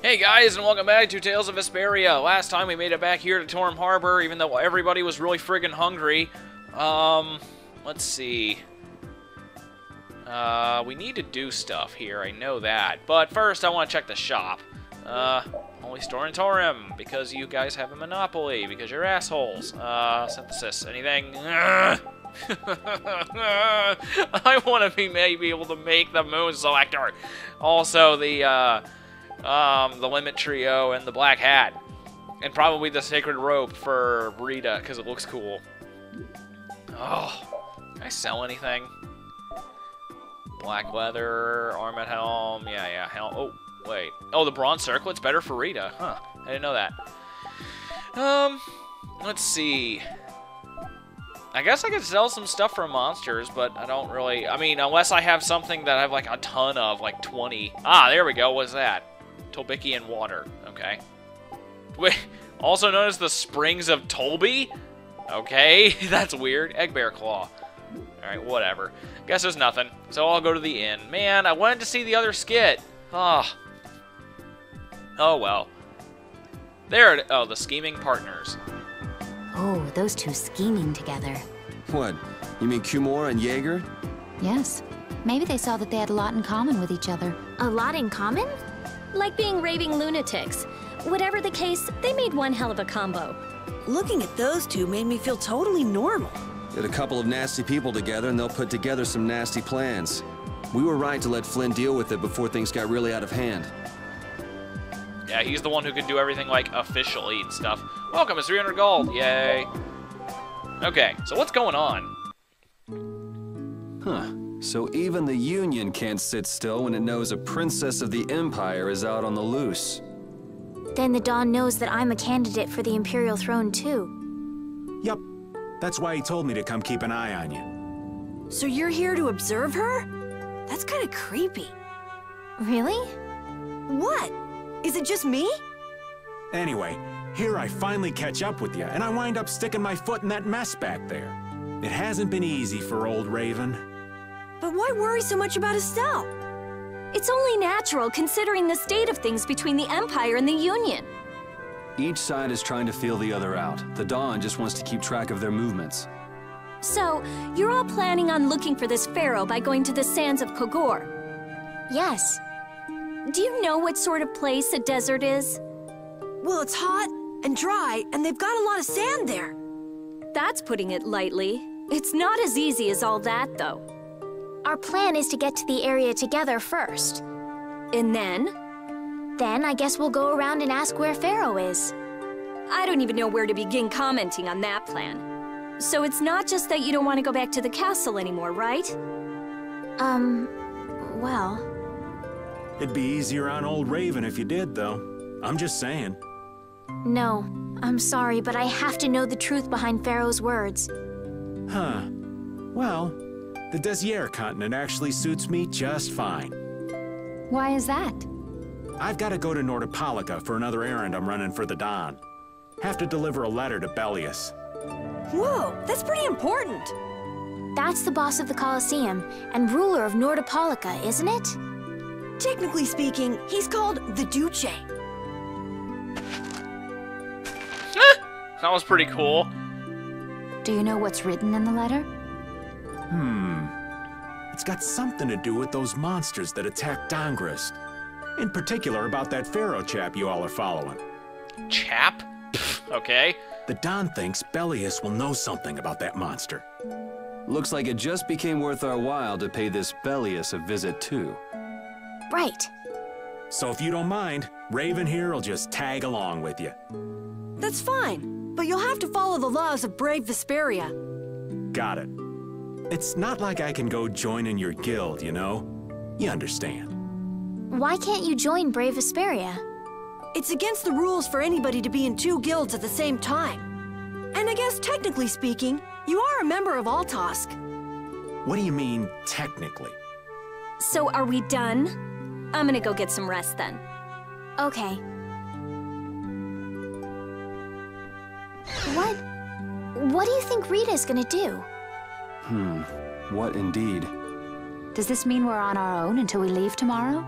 Hey guys, and welcome back to Tales of Vesperia. Last time we made it back here to Torm Harbor, even though everybody was really friggin' hungry. Let's see. We need to do stuff here, I know that. But first, I want to check the shop. Only store in Torm, because you guys have a monopoly, because you're assholes. Synthesis, anything? I want to be maybe able to make the moon selector. Also, the limit trio and the black hat. And probably the sacred rope for Rita, because it looks cool. Oh, can I sell anything? Black leather, armored helm, yeah, helm. Oh, wait. Oh, the bronze circlet's better for Rita. Huh, I didn't know that. Let's see. I guess I could sell some stuff for monsters, but I don't really... I mean, unless I have something that I have, like, a ton of, like 20. Ah, there we go. What's that? Tolbiki and water. Okay. Wait, also known as the Springs of Tolby? Okay, that's weird. Egg Bear Claw. Alright, whatever. Guess there's nothing. So I'll go to the inn. Man, I wanted to see the other skit. Ah. Oh, well. There it... Oh, the scheming partners. Oh, those two scheming together. What? You mean Kumor and Jaeger? Yes. Maybe they saw that they had a lot in common with each other. A lot in common? Like being raving lunatics. Whatever the case, they made one hell of a combo. Looking at those two made me feel totally normal. Get a couple of nasty people together and they'll put together some nasty plans. We were right to let Flynn deal with it before things got really out of hand. Yeah, he's the one who can do everything, like, officially and stuff. Welcome, it's 300 gold. Yay. Okay, so what's going on? Huh. So even the Union can't sit still when it knows a princess of the Empire is out on the loose. Then the Dawn knows that I'm a candidate for the Imperial throne, too. Yup. That's why he told me to come keep an eye on you. So you're here to observe her? That's kind of creepy. Really? What? Is it just me? Anyway, here I finally catch up with you, and I wind up sticking my foot in that mess back there. It hasn't been easy for old Raven. But why worry so much about Estelle? It's only natural, considering the state of things between the Empire and the Union. Each side is trying to feel the other out. The Dawn just wants to keep track of their movements. So, you're all planning on looking for this pharaoh by going to the sands of Kogor? Yes. Do you know what sort of place a desert is? Well, it's hot and dry, and they've got a lot of sand there. That's putting it lightly. It's not as easy as all that, though. Our plan is to get to the area together first. And then? Then I guess we'll go around and ask where Pharaoh is. I don't even know where to begin commenting on that plan. So it's not just that you don't want to go back to the castle anymore, right? Well... It'd be easier on old Raven if you did, though. I'm just saying. No, I'm sorry, but I have to know the truth behind Pharaoh's words. Huh. Well, the Desier continent actually suits me just fine. Why is that? I've got to go to Nordopolica for another errand I'm running for the Dawn. Have to deliver a letter to Bellius. Whoa, that's pretty important. That's the boss of the Colosseum and ruler of Nordopolica, isn't it? Technically speaking, he's called the Duce. That was pretty cool. Do you know what's written in the letter? It's got something to do with those monsters that attacked Dongrist. In particular about that Pharaoh chap you all are following. Chap? Okay. The Don thinks Bellius will know something about that monster. Looks like it just became worth our while to pay this Bellius a visit too. Right. So if you don't mind, Raven here will just tag along with you. That's fine, but you'll have to follow the laws of brave Vesperia. Got it. It's not like I can go join in your guild, you know? You understand. Why can't you join Brave Vesperia? It's against the rules for anybody to be in two guilds at the same time. And I guess technically speaking, you are a member of Altosk. What do you mean, technically? So are we done? I'm gonna go get some rest then. Okay. What do you think Rita's gonna do? What indeed? Does this mean we're on our own until we leave tomorrow?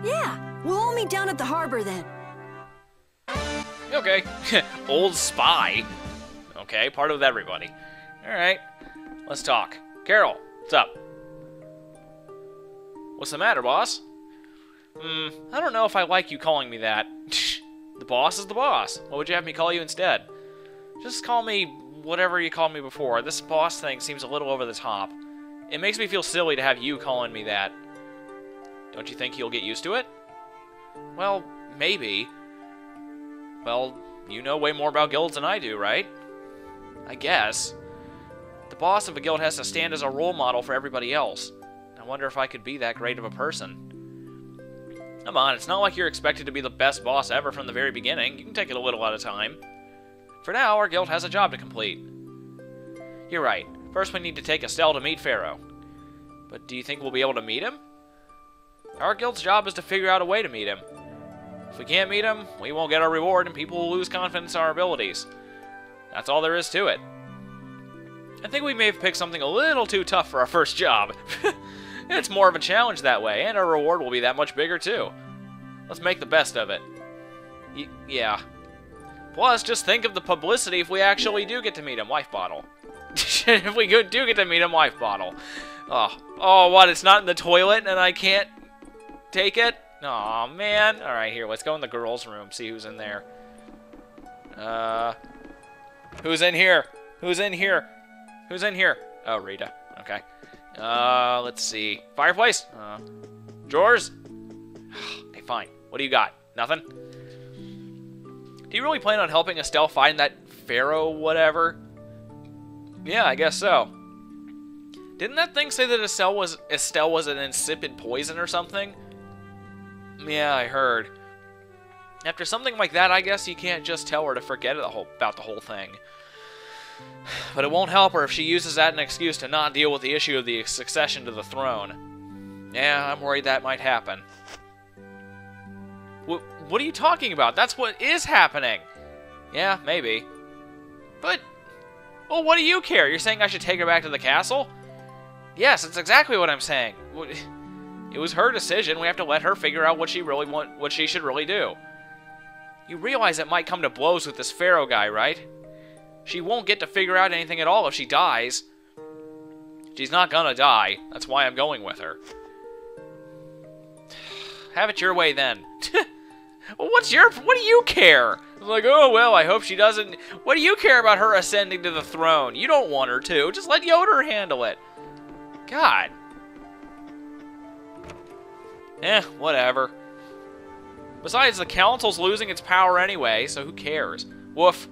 Yeah, We'll all meet down at the harbor then. Okay. Old spy. Okay, part of everybody. Alright. Let's talk. Carol, what's up? What's the matter, boss? I don't know if I like you calling me that. The boss is the boss. What would you have me call you instead? Just call me whatever you called me before. This boss thing seems a little over the top. It makes me feel silly to have you calling me that. Don't you think you'll get used to it? Well, maybe. Well, you know way more about guilds than I do, right? I guess. The boss of a guild has to stand as a role model for everybody else. I wonder if I could be that great of a person. Come on, it's not like you're expected to be the best boss ever from the very beginning. You can take it a little at a time. For now, our guild has a job to complete. You're right. First, we need to take Estelle to meet Pharaoh. But do you think we'll be able to meet him? Our guild's job is to figure out a way to meet him. If we can't meet him, we won't get our reward and people will lose confidence in our abilities. That's all there is to it. I think we may have picked something a little too tough for our first job. It's more of a challenge that way, and our reward will be that much bigger too. Let's make the best of it. Yeah. Plus, just think of the publicity if we actually do get to meet him. Wife bottle. If we do get to meet him, wife bottle. Oh, what? It's not in the toilet and I can't take it? Aw, man. Alright, here, let's go in the girls' room, see who's in there. Who's in here? Who's in here? Who's in here? Oh, Rita. Okay. Let's see. Fireplace? Drawers? Okay, fine. What do you got? Nothing? Do you really plan on helping Estelle find that Pharaoh whatever? Yeah, I guess so. Didn't that thing say that Estelle was an insipid poison or something? Yeah, I heard. After something like that, I guess you can't just tell her to forget about the whole thing. But it won't help her if she uses that as an excuse to not deal with the issue of the succession to the throne. Yeah, I'm worried that might happen. What are you talking about? That's what is happening. Yeah, maybe. But, well, what do you care? You're saying I should take her back to the castle? Yes, that's exactly what I'm saying. It was her decision. We have to let her figure out what she should really do. You realize it might come to blows with this Pharaoh guy, right? She won't get to figure out anything at all if she dies. She's not gonna die. That's why I'm going with her. Have it your way then. Well, what do you care? It's like, oh, well, I hope she doesn't. What do you care about her ascending to the throne? You don't want her to. Just let Yoder handle it. God. Whatever. Besides, the council's losing its power anyway, so who cares? Woof.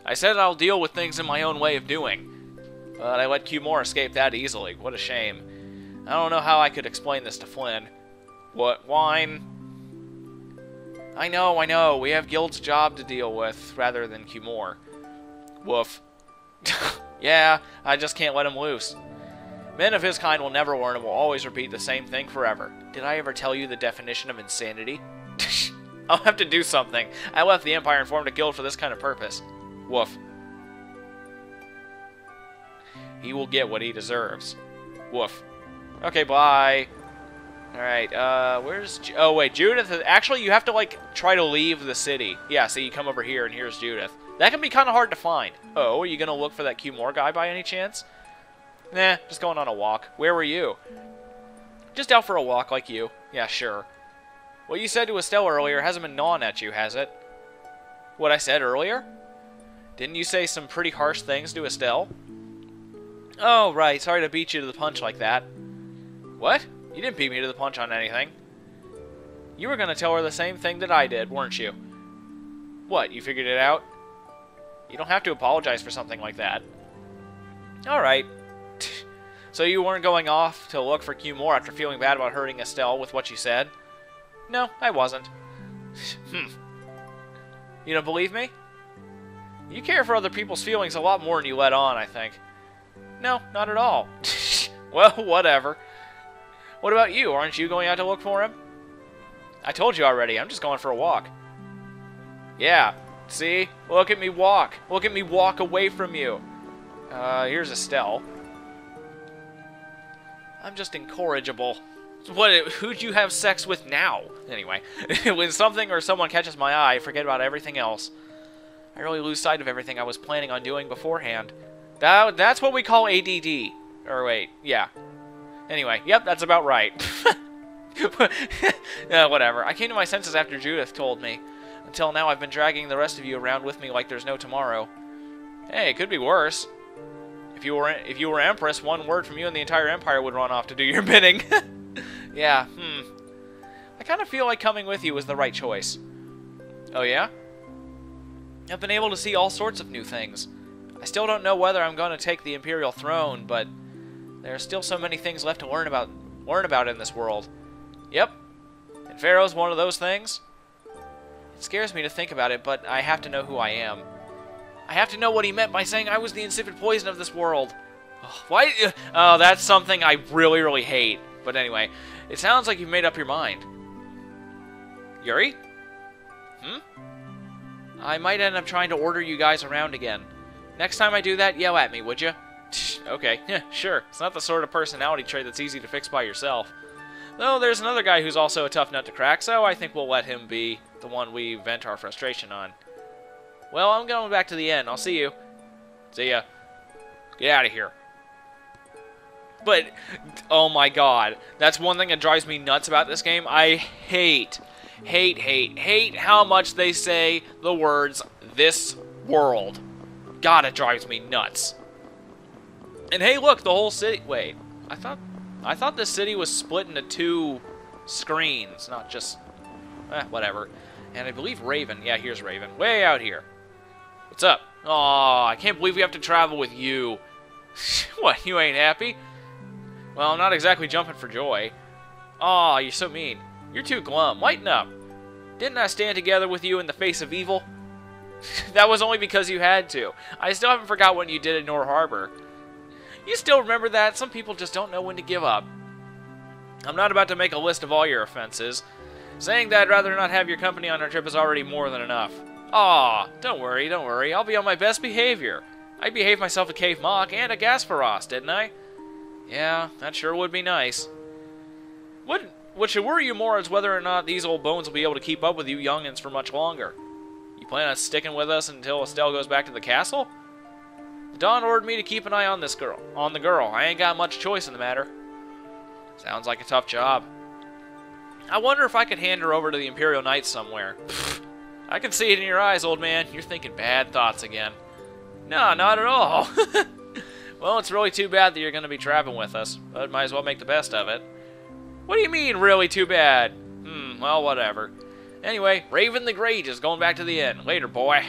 I said I'll deal with things in my own way of doing. But I let Cumore escape that easily. What a shame. I don't know how I could explain this to Flynn. What? Wine? I know. We have Guild's job to deal with, rather than Cumore. Woof. Yeah, I just can't let him loose. Men of his kind will never learn and will always repeat the same thing forever. Did I ever tell you the definition of insanity? I'll have to do something. I left the Empire and formed a guild for this kind of purpose. Woof. He will get what he deserves. Woof. Okay, bye. Alright, where's... Oh, wait, Judith... Actually, you have to, like, try to leave the city. Yeah, see, you come over here, and here's Judith. That can be kind of hard to find. Oh, are you going to look for that Cumore guy by any chance? Nah, just going on a walk. Where were you? Just out for a walk like you. Yeah, sure. What you said to Estelle earlier hasn't been gnawing at you, has it? What I said earlier? Didn't you say some pretty harsh things to Estelle? Oh, right. Sorry to beat you to the punch like that. What? You didn't beat me to the punch on anything. You were going to tell her the same thing that I did, weren't you? What, you figured it out? You don't have to apologize for something like that. Alright. So you weren't going off to look for Cumore after feeling bad about hurting Estelle with what you said? No, I wasn't. You don't believe me? You care for other people's feelings a lot more than you let on, I think. No, not at all. Well, whatever. What about you? Aren't you going out to look for him? I told you already. I'm just going for a walk. Yeah. See? Look at me walk. Look at me walk away from you. Here's Estelle. I'm just incorrigible. Who'd you have sex with now? Anyway, when something or someone catches my eye, I forget about everything else. I really lose sight of everything I was planning on doing beforehand. That's what we call ADD. Or wait, yeah. Anyway, yep, that's about right. Whatever. I came to my senses after Judith told me. Until now, I've been dragging the rest of you around with me like there's no tomorrow. Hey, it could be worse. If you were Empress, one word from you and the entire Empire would run off to do your bidding. Yeah, I kind of feel like coming with you was the right choice. Oh yeah? I've been able to see all sorts of new things. I still don't know whether I'm going to take the Imperial throne, but there are still so many things left to learn about in this world. Yep. And Pharaoh's one of those things. It scares me to think about it, but I have to know who I am. I have to know what he meant by saying I was the insipid poison of this world. Oh, why? Oh, that's something I really, really hate. But anyway, it sounds like you've made up your mind. Yuri? I might end up trying to order you guys around again. Next time I do that, yell at me, would you? Okay, yeah, sure. It's not the sort of personality trait that's easy to fix by yourself. Though there's another guy who's also a tough nut to crack, so I think we'll let him be the one we vent our frustration on. Well, I'm going back to the inn. I'll see you. See ya. Get out of here. But, oh my god. That's one thing that drives me nuts about this game. I hate how much they say the words, this world. God, it drives me nuts. And hey, look, the whole city... Wait, I thought this city was split into 2 screens, not just... whatever. And I believe Raven... Yeah, here's Raven. Way out here. What's up? Aw, I can't believe we have to travel with you. What, you ain't happy? Well, I'm not exactly jumping for joy. Aw, you're so mean. You're too glum. Lighten up. Didn't I stand together with you in the face of evil? That was only because you had to. I still haven't forgot what you did at Nor Harbor. You still remember that? Some people just don't know when to give up. I'm not about to make a list of all your offenses. Saying that I'd rather not have your company on our trip is already more than enough. Aw, don't worry. I'll be on my best behavior. I behaved myself at Cave Mock and at Gasparos, didn't I? Yeah, that sure would be nice. What should worry you more is whether or not these old bones will be able to keep up with you youngins for much longer. You plan on sticking with us until Estelle goes back to the castle? Dawn ordered me to keep an eye on the girl. I ain't got much choice in the matter. Sounds like a tough job. I wonder if I could hand her over to the Imperial Knights somewhere. Pfft, I can see it in your eyes, old man. You're thinking bad thoughts again. No, not at all. Well, it's really too bad that you're going to be traveling with us, but might as well make the best of it. What do you mean, really too bad? Well, whatever. Anyway, Raven the Great is going back to the inn. Later, boy.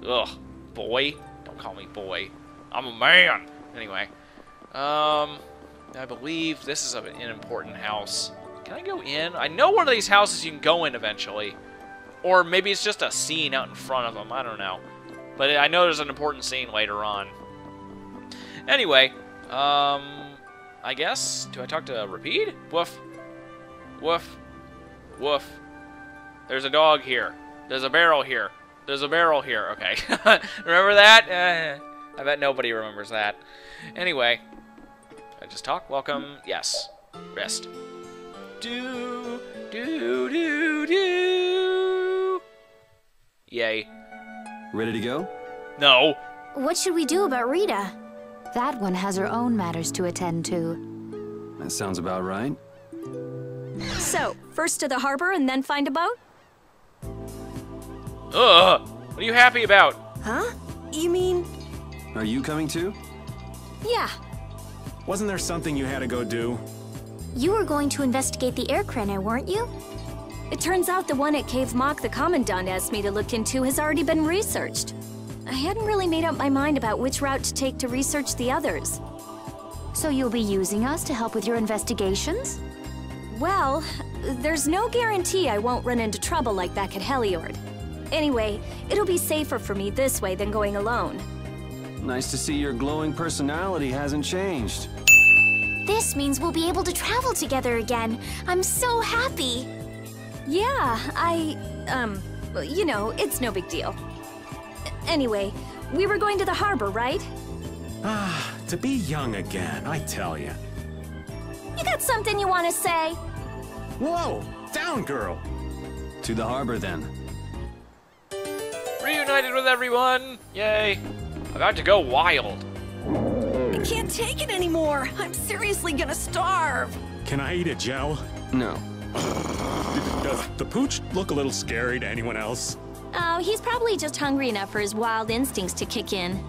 Ugh, boy? Don't call me boy. I'm a man. Anyway, I believe this is an important house. Can I go in? I know one of these houses you can go in eventually. Or maybe it's just a scene out in front of them. I don't know. But I know there's an important scene later on. Anyway, I guess, do I talk to Rapide? Woof. Woof. Woof. There's a dog here. There's a barrel here. There's a barrel here. Okay. Remember that? I bet nobody remembers that. Anyway, I just talk? Welcome. Yes. Rest. Do, do, do, do. Yay. Ready to go? No. What should we do about Rita? That one has her own matters to attend to. That sounds about right. So, first to the harbor and then find a boat? Ugh! What are you happy about? Huh? You mean... Are you coming too? Yeah. Wasn't there something you had to go do? You were going to investigate the air craner, weren't you? It turns out the one at Cave Mock the Commandant asked me to look into has already been researched. I hadn't really made up my mind about which route to take to research the others. So you'll be using us to help with your investigations? Well, there's no guarantee I won't run into trouble like back at Heliord. Anyway, it'll be safer for me this way than going alone. Nice to see your glowing personality hasn't changed. This means we'll be able to travel together again. I'm so happy. Yeah, you know, it's no big deal. Anyway, we were going to the harbor, right? Ah, to be young again, I tell you. You got got something you want to say? Whoa! Down, girl! To the harbor, then. Reunited with everyone! Yay! About to go wild. I can't take it anymore. I'm seriously gonna starve. Can I eat a gel? No. Does the pooch look a little scary to anyone else? Oh, he's probably just hungry enough for his wild instincts to kick in.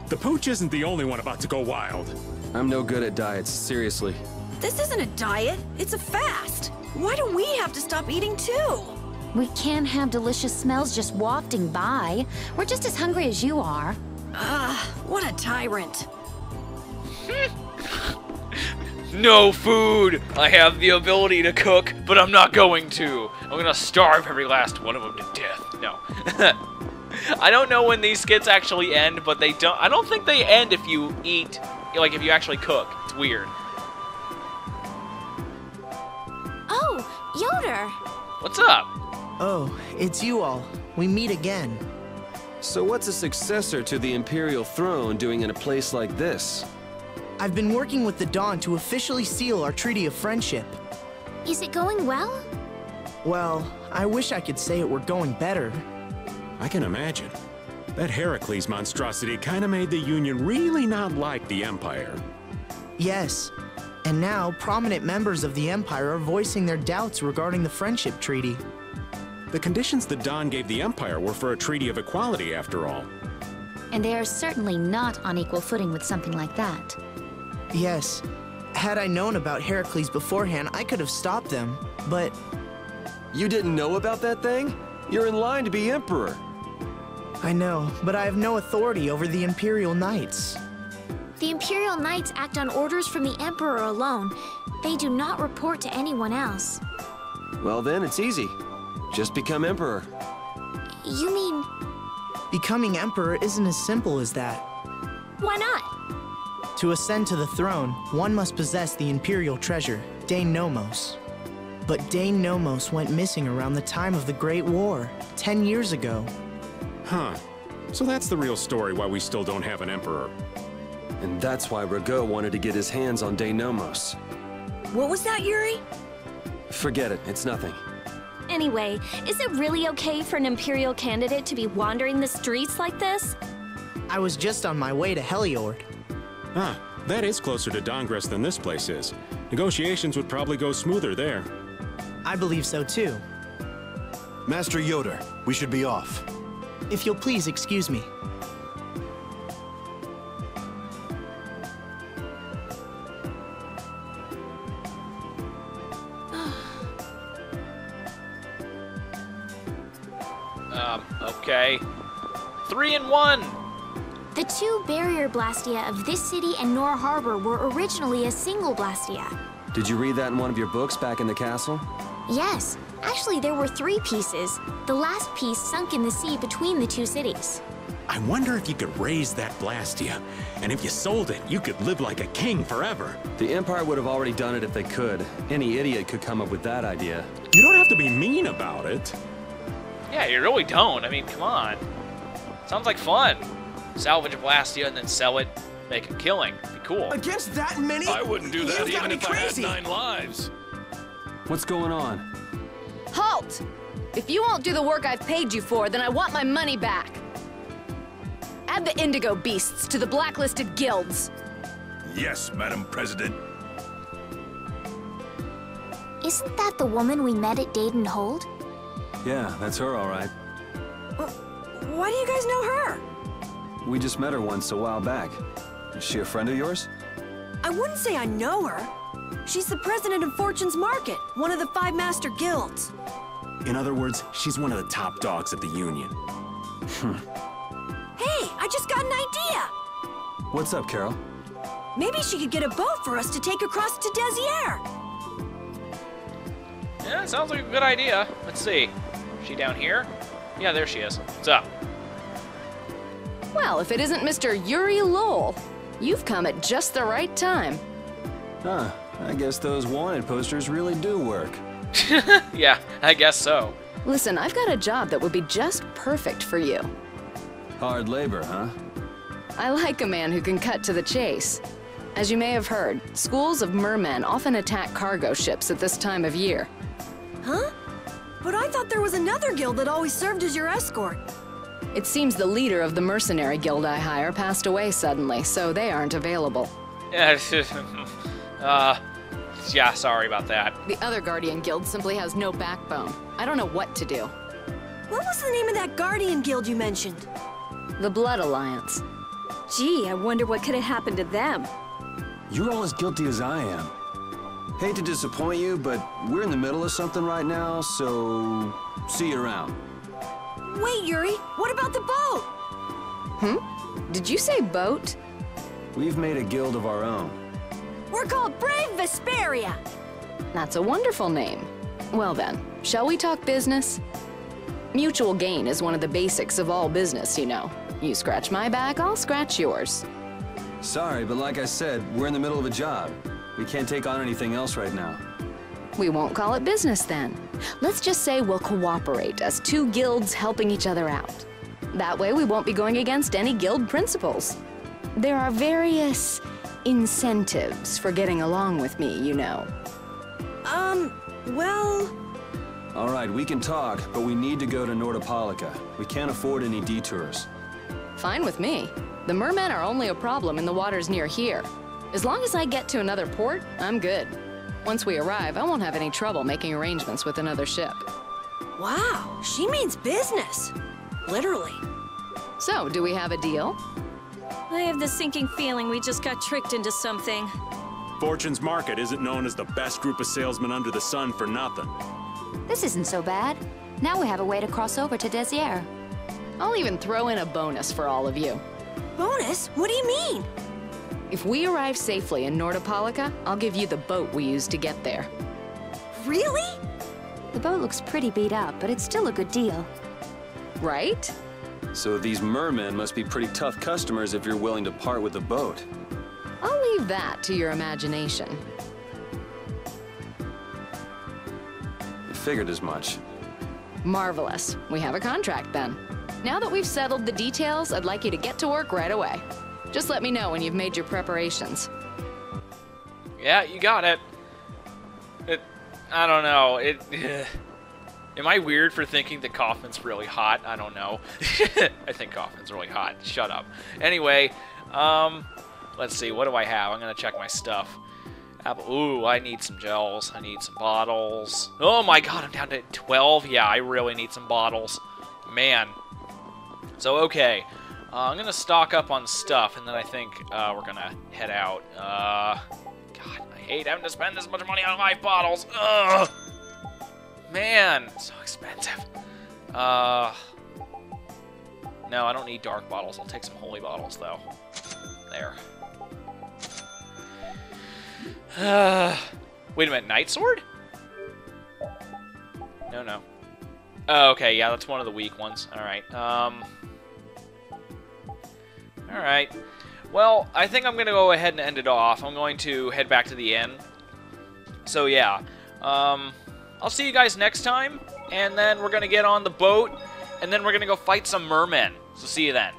The pooch isn't the only one about to go wild. I'm no good at diets, seriously. This isn't a diet, it's a fast. Why do we have to stop eating too? We can't have delicious smells just wafting by. We're just as hungry as you are. What a tyrant. No food! I have the ability to cook, but I'm not going to. I'm gonna starve every last one of them to death. No. I don't know when these skits actually end, but I don't think they end if you eat, like if you actually cook. It's weird. Oh, Yoder! What's up? Oh, it's you all. We meet again. So what's a successor to the Imperial throne doing in a place like this? I've been working with the Dawn to officially seal our Treaty of Friendship. Is it going well? Well, I wish I could say it were going better. I can imagine. That Heracles monstrosity kinda made the Union really not like the Empire. Yes. And now, prominent members of the Empire are voicing their doubts regarding the Friendship Treaty. The conditions the Dawn gave the Empire were for a treaty of equality, after all. And they are certainly not on equal footing with something like that. Yes. Had I known about Heracles beforehand, I could have stopped them, but... You didn't know about that thing? You're in line to be Emperor. I know, but I have no authority over the Imperial Knights. The Imperial Knights act on orders from the Emperor alone. They do not report to anyone else. Well then, it's easy. Just become Emperor. You mean... Becoming Emperor isn't as simple as that. Why not? To ascend to the throne, one must possess the Imperial treasure, Dane Nomos. But Dane Nomos went missing around the time of the Great War, 10 years ago. Huh. So that's the real story why we still don't have an Emperor. And that's why Rago wanted to get his hands on Dane Nomos. What was that, Yuri? Forget it, it's nothing. Anyway, is it really okay for an Imperial candidate to be wandering the streets like this? I was just on my way to Heliord. Ah, that is closer to Dongres than this place is. Negotiations would probably go smoother there. I believe so too. Master Yoder, we should be off. If you'll please excuse me. Okay. 3 in 1! The two barrier blastia of this city and Nor Harbor were originally a single blastia. Did you read that in one of your books back in the castle? Yes. Actually, there were 3 pieces. The last piece sunk in the sea between the two cities. I wonder if you could raise that Blastia. And if you sold it, you could live like a king forever. The Empire would have already done it if they could. Any idiot could come up with that idea. You don't have to be mean about it. Yeah, you really don't. I mean, come on. Sounds like fun. Salvage a Blastia and then sell it, make a killing. Be cool. Against that many? I wouldn't do that You've got even me if I had crazy. 9 lives. What's going on? Halt! If you won't do the work I've paid you for, then I want my money back. Add the Indigo Beasts to the blacklisted guilds. Yes, Madam President. Isn't that the woman we met at Dayton Hold? Yeah, that's her all right. Why do you guys know her? We just met her once a while back. Is she a friend of yours? I wouldn't say I know her. She's the president of Fortune's Market, one of the 5 master guilds. In other words, she's one of the top dogs at the Union. Hey, I just got an idea! What's up, Carol? Maybe she could get a boat for us to take across to Desier. Yeah, sounds like a good idea. Let's see. Is she down here? Yeah, there she is. What's up? Well, if it isn't Mr. Yuri Lowell, you've come at just the right time. Huh, I guess those wanted posters really do work. Yeah, I guess so. Listen, I've got a job that would be just perfect for you. Hard labor, huh? I like a man who can cut to the chase. As you may have heard, schools of mermen often attack cargo ships at this time of year. Huh? But I thought there was another guild that always served as your escort. It seems the leader of the mercenary guild I hire passed away suddenly, so they aren't available. Yeah, yeah, sorry about that. The other Guardian Guild simply has no backbone. I don't know what to do. What was the name of that Guardian Guild you mentioned? The Blood Alliance. Gee, I wonder what could have happened to them. You're all as guilty as I am. Hate to disappoint you, but we're in the middle of something right now, so see you around. Wait, Yuri, what about the boat? Did you say boat? We've made a guild of our own. We're called Brave Vesperia. That's a wonderful name. Well then, shall we talk business? Mutual gain is one of the basics of all business, you know. You scratch my back, I'll scratch yours. Sorry, but like I said, we're in the middle of a job. We can't take on anything else right now. We won't call it business then. Let's just say we'll cooperate as two guilds helping each other out. That way we won't be going against any guild principles. There are various incentives for getting along with me, you know. Well... All right, we can talk, but we need to go to Nordopolica. We can't afford any detours. Fine with me. The mermen are only a problem in the waters near here. As long as I get to another port, I'm good. Once we arrive, I won't have any trouble making arrangements with another ship. Wow, she means business. Literally. So, do we have a deal? I have the sinking feeling we just got tricked into something. Fortune's Market isn't known as the best group of salesmen under the sun for nothing. This isn't so bad. Now we have a way to cross over to Desier. I'll even throw in a bonus for all of you. Bonus? What do you mean? If we arrive safely in Nordopolica, I'll give you the boat we used to get there. Really? The boat looks pretty beat up, but it's still a good deal. Right? So these mermen must be pretty tough customers if you're willing to part with the boat. I'll leave that to your imagination. Figured as much. Marvelous. We have a contract then. Now that we've settled the details, I'd like you to get to work right away. Just let me know when you've made your preparations. Yeah, you got it. I don't know. Am I weird for thinking that Kaufman's really hot? I don't know. I think Kaufman's really hot. Shut up. Anyway, let's see. What do I have? I'm gonna check my stuff. Apple. Ooh, I need some gels. I need some bottles. Oh my god, I'm down to 12. Yeah, I really need some bottles. Man. So, okay. I'm going to stock up on stuff, and then I think we're going to head out. God, I hate having to spend this much money on 5 bottles. Ugh. Man, so expensive. No, I don't need dark bottles. I'll take some holy bottles, though. There. Wait a minute, Night Sword? No. Oh, okay, yeah, that's one of the weak ones. Alright, Alright. Well, I think I'm going to go ahead and end it off. I'm going to head back to the inn. So, yeah. I'll see you guys next time, and then we're going to get on the boat, and then we're going to go fight some mermen. So, see you then.